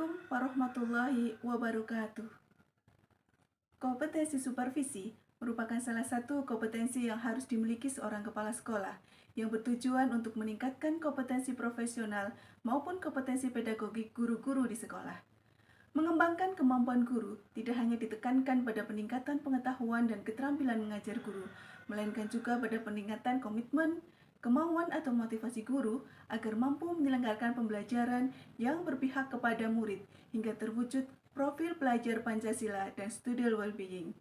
Assalamualaikum warahmatullahi wabarakatuh. Kompetensi supervisi merupakan salah satu kompetensi yang harus dimiliki seorang kepala sekolah yang bertujuan untuk meningkatkan kompetensi profesional maupun kompetensi pedagogik guru-guru di sekolah. Mengembangkan kemampuan guru tidak hanya ditekankan pada peningkatan pengetahuan dan keterampilan mengajar guru, melainkan juga pada peningkatan komitmen, kemauan atau motivasi guru agar mampu menyelenggarakan pembelajaran yang berpihak kepada murid hingga terwujud profil pelajar Pancasila dan student well-being.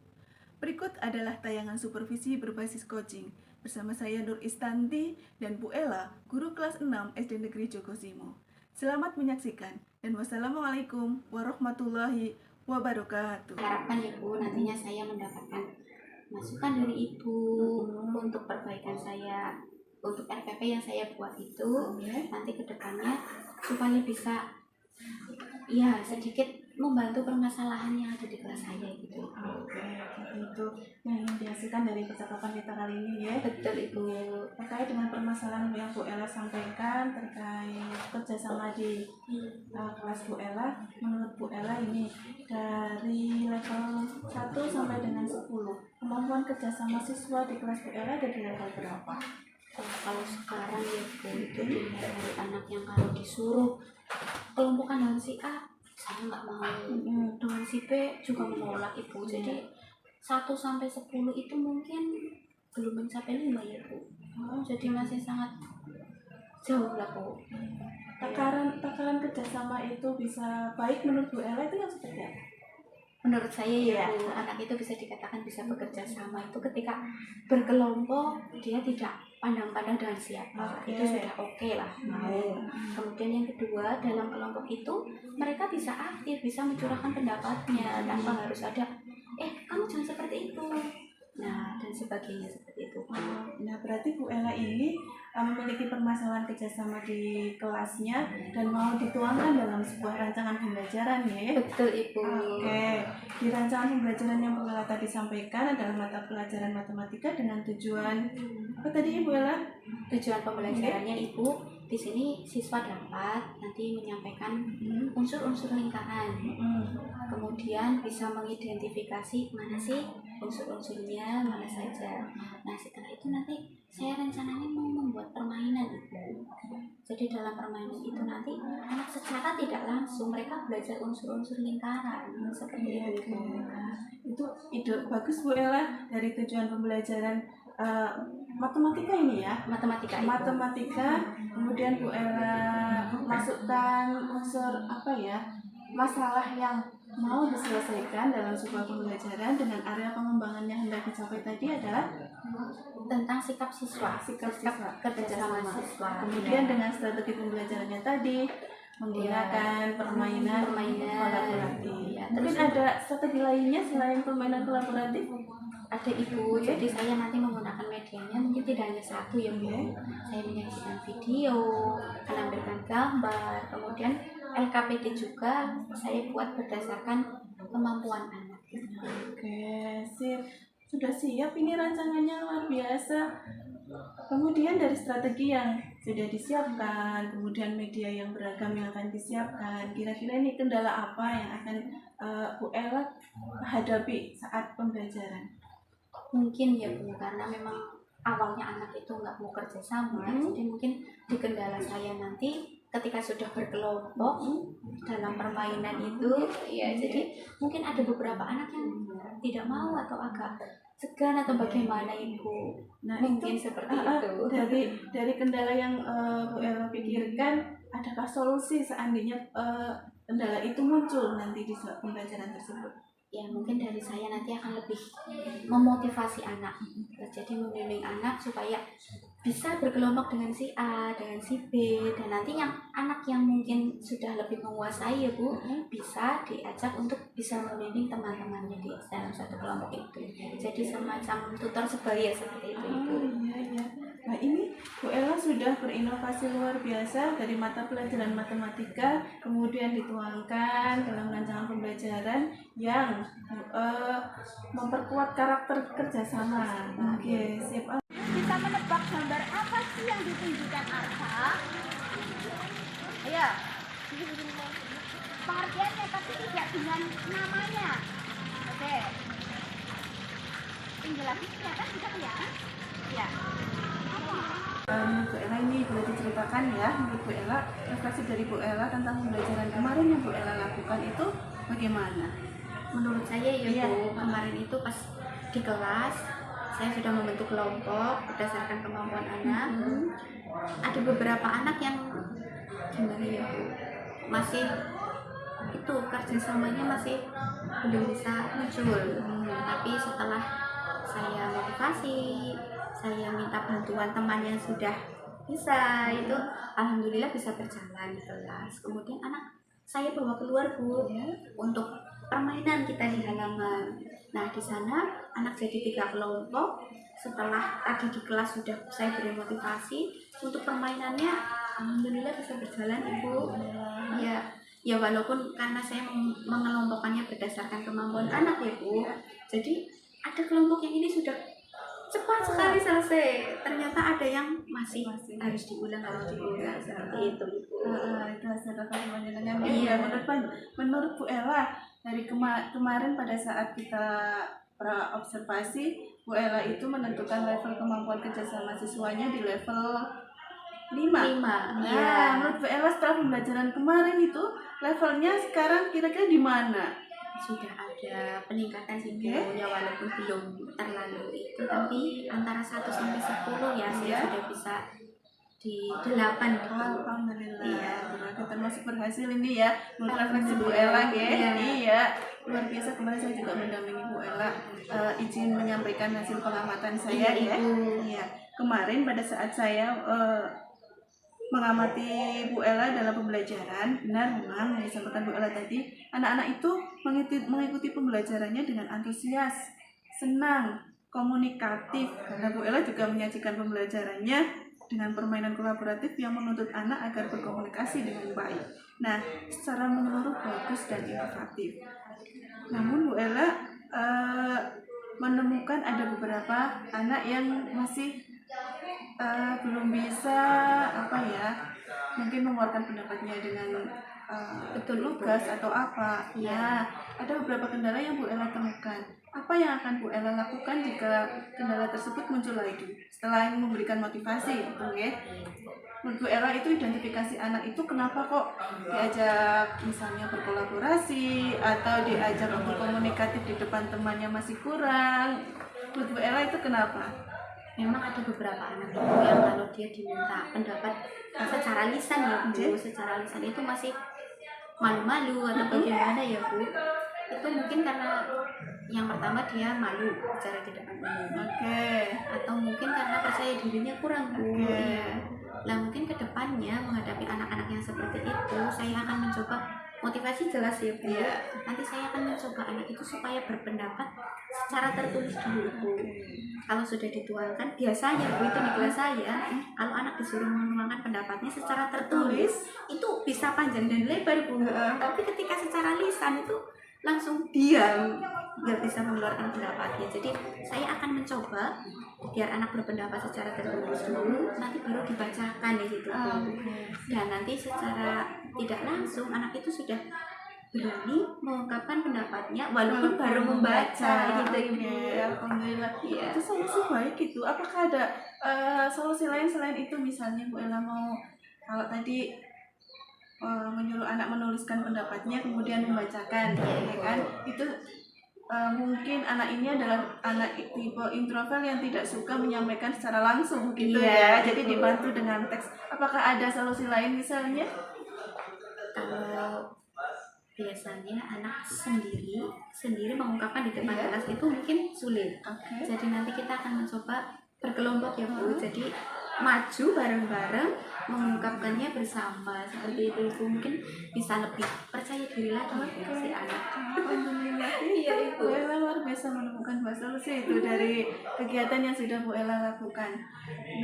Berikut adalah tayangan supervisi berbasis coaching bersama saya Nur Istanti dan Bu Ella, guru kelas 6 SD Negeri Jogosimo. Selamat menyaksikan dan wassalamualaikum warahmatullahi wabarakatuh. Harapkan ya Bu, nantinya saya mendapatkan masukan dari Ibu untuk perbaikan saya, untuk RPP yang saya buat itu nanti ke depannya supaya bisa ya sedikit membantu permasalahan yang ada di kelas saya gitu. Oke, itu yang ingin dihasilkan dari percakapan kita kali ini ya. Betul Ibu. Terkait dengan permasalahan yang Bu Ella sampaikan terkait kerjasama di kelas Bu Ella, menurut Bu Ella ini dari level 1 sampai dengan 10 kemampuan kerjasama siswa di kelas Bu Ella ada di level berapa? Kalau sekarang ya Bu, itu dilihat dari anak yang kalau disuruh kelompokan dengan si A, saya nggak mau, dengan si B juga menolak Ibu. Jadi 1 sampai 10 itu mungkin belum mencapai 5 ya Bu. Jadi masih sangat jauh lah Bu. Takaran kerjasama itu bisa baik menurut Bu Ella itu yang seperti apa? Menurut saya ya Bu, anak itu bisa dikatakan bisa bekerja sama itu ketika berkelompok dia tidak pandang-pandang dengan siapa. Itu sudah oke lah. Kemudian yang kedua, dalam kelompok itu mereka bisa aktif, bisa mencurahkan pendapatnya tanpa harus ada kamu jangan seperti itu, nah dan sebagainya seperti itu. Nah berarti Bu Ella ini memiliki permasalahan kerjasama di kelasnya dan mau dituangkan dalam sebuah rancangan pembelajaran ya. Betul Ibu. Oke, di rancangan pembelajaran yang Bu Ella tadi sampaikan adalah mata pelajaran matematika dengan tujuan apa tadi Ibu Ella? Tujuan pembelajarannya Ibu, di sini siswa dapat nanti menyampaikan unsur-unsur lingkaran. Kemudian bisa mengidentifikasi mana sih unsur-unsurnya, mana saja. Nah setelah itu nanti saya rencananya mau membuat permainan Ibu. Jadi dalam permainan itu nanti anak secara tidak langsung mereka belajar unsur-unsur lingkaran seperti itu. Itu ide bagus Bu Ella dari tujuan pembelajaran matematika ini ya. Matematika. Kemudian Bu Ella masukkan unsur masalah yang mau diselesaikan dalam sebuah pembelajaran dengan area pengembangan yang hendak dicapai tadi adalah tentang sikap siswa, kerjasama siswa. Kemudian dengan strategi pembelajarannya tadi menggunakan permainan kolaboratif. Mungkin ada strategi lainnya selain permainan kolaboratif? Ada Ibu, jadi saya nanti menggunakan medianya mungkin tidak hanya satu ya Bu. Saya menyajikan video, menampilkan gambar, kemudian LKPD juga saya buat berdasarkan kemampuan anak. Oke, sip. Sudah siap ini rancangannya luar biasa. Kemudian dari strategi yang sudah disiapkan, kemudian media yang beragam yang akan disiapkan, kira-kira ini kendala apa yang akan Bu Ella hadapi saat pembelajaran? Mungkin ya Bu, karena memang awalnya anak itu nggak mau kerja sama, jadi mungkin di kendala saya nanti ketika sudah berkelompok dalam permainan itu ya, jadi mungkin ada beberapa anak yang tidak mau atau agak segan atau bagaimana Ibu. Nah mungkin itu, seperti itu. Dari kendala yang Bu Ella pikirkan, adakah solusi seandainya kendala itu muncul nanti di saat pembelajaran tersebut? Ya mungkin dari saya nanti akan lebih memotivasi anak, jadi membimbing anak supaya bisa berkelompok dengan si A, dengan si B, dan nanti yang anak yang mungkin sudah lebih menguasai ya Bu, bisa diajak untuk bisa membimbing teman-temannya di dalam satu kelompok itu. Jadi semacam tutor sebaya seperti itu. Iya. Nah ini Bu Ella sudah berinovasi luar biasa dari mata pelajaran matematika, kemudian dituangkan dalam rancangan pembelajaran yang memperkuat karakter kerjasama. Oke, sip. Bisa menebak gambar apa sih yang ditunjukkan Arfa? Ayo. Pengertiannya tapi tidak dengan namanya. Oke. Penjelasannya kan bisa ya? Ya. Apa? Menurut Bu Ella ini boleh diceritakan ya, menurut Bu Ella, refleksi dari Bu Ella tentang pembelajaran kemarin yang Bu Ella lakukan itu bagaimana? Menurut saya ya Iya. Bu, kemarin itu pas di kelas saya sudah membentuk kelompok berdasarkan kemampuan anak. Ada beberapa anak yang gimana ya Bu, masih itu kerjasamanya masih belum bisa muncul. Tapi setelah saya motivasi, saya minta bantuan teman yang sudah bisa, itu alhamdulillah bisa berjalan di kelas. Kemudian anak saya bawa keluar Bu untuk permainan kita di halaman. Nah di sana anak jadi 3 kelompok. Setelah tadi di kelas sudah saya beri motivasi untuk permainannya, alhamdulillah bisa berjalan Ibu. Ya walaupun karena saya mengelompokkannya berdasarkan kemampuan anak ya Bu. Jadi ada kelompok yang ini sudah cepat sekali selesai. Ternyata ada yang masih harus diulang seperti itu Ibu. Itu hasil refleksi panjenengan. Iya. Menurut Bu Ella, dari kemarin pada saat kita observasi, Bu Ella itu menentukan level kemampuan kerjasama siswanya di level 5. 5. Nah, menurut Bu Ella setelah pembelajaran kemarin itu levelnya sekarang kira-kira di mana? Sudah ada peningkatan sih Bu, ya walaupun belum terlalu itu, tapi antara 1 sampai 10 ya saya sudah bisa di 8 gitu. Alhamdulillah. Iya. Berarti termasuk berhasil ini ya. Menurut refleksi Bu Ella ya. Iya. Luar biasa, kemarin saya juga mendampingi Bu Ella. Izin menyampaikan hasil pengamatan saya ya. Iya. Kemarin pada saat saya mengamati Bu Ella dalam pembelajaran, benar memang yang disampaikan Bu Ella tadi, anak-anak itu mengikuti pembelajarannya dengan antusias, senang, komunikatif, karena Bu Ella juga menyajikan pembelajarannya dengan permainan kolaboratif yang menuntut anak agar berkomunikasi dengan baik. Nah, secara menyeluruh bagus dan inovatif. Namun Bu Ella menemukan ada beberapa anak yang masih belum bisa mungkin mengeluarkan pendapatnya dengan lugas atau apa. Nah, ada beberapa kendala yang Bu Ella temukan. Apa yang akan Bu Ella lakukan jika kendala tersebut muncul lagi setelah memberikan motivasi? Menurut Bu Ella itu identifikasi anak itu kenapa kok diajak misalnya berkolaborasi atau diajak untuk komunikatif di depan temannya masih kurang. Menurut Bu Ella itu kenapa? Memang ada beberapa anak itu yang kalau dia diminta pendapat secara lisan ya Bu, secara lisan itu masih malu-malu atau bagaimana ya Bu. Itu mungkin karena yang pertama dia malu bicara di depan umum. Atau mungkin karena percaya dirinya kurang Bu. Iya. Nah mungkin kedepannya menghadapi anak-anak yang seperti itu, saya akan mencoba motivasi jelas ya Bu. Nanti saya akan mencoba anak itu supaya berpendapat secara tertulis dulu Bu. Kalau sudah dituangkan, biasanya Bu itu di kelas saya, kalau anak disuruh menuangkan pendapatnya secara tertulis, itu bisa panjang dan lebar Bu. Tapi ketika secara lisan itu langsung diam, nggak bisa mengeluarkan pendapatnya. Jadi saya akan mencoba biar anak berpendapat secara tertulis dulu, nanti baru dibacakan di situ Bu. Dan nanti secara tidak langsung anak itu sudah berani mengungkapkan pendapatnya walaupun baru membaca gitu Ibu. Alhamdulillah. Itu solusi baik itu. Apakah ada solusi lain selain itu, misalnya Bu Ella mau kalau tadi menyuruh anak menuliskan pendapatnya kemudian membacakan, ya kan? Itu mungkin anak ini adalah anak tipe introvert yang tidak suka menyampaikan secara langsung gitu ya. Jadi dibantu dengan teks. Apakah ada solusi lain misalnya? Kalau biasanya anak sendiri mengungkapkan di depan kelas itu mungkin sulit. Jadi nanti kita akan mencoba berkelompok ya Bu. Jadi maju bareng-bareng mengungkapkannya bersama seperti itu Bu. Mungkin bisa lebih percaya diri lagi si anak. Alhamdulillah. Iya Bu Ella luar biasa menemukan solusi itu dari kegiatan yang sudah Bu Ella lakukan.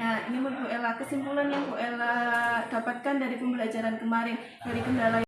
Nah, ini menurut Bu Ella, kesimpulan yang Bu Ella dapatkan dari pembelajaran kemarin, dari kendala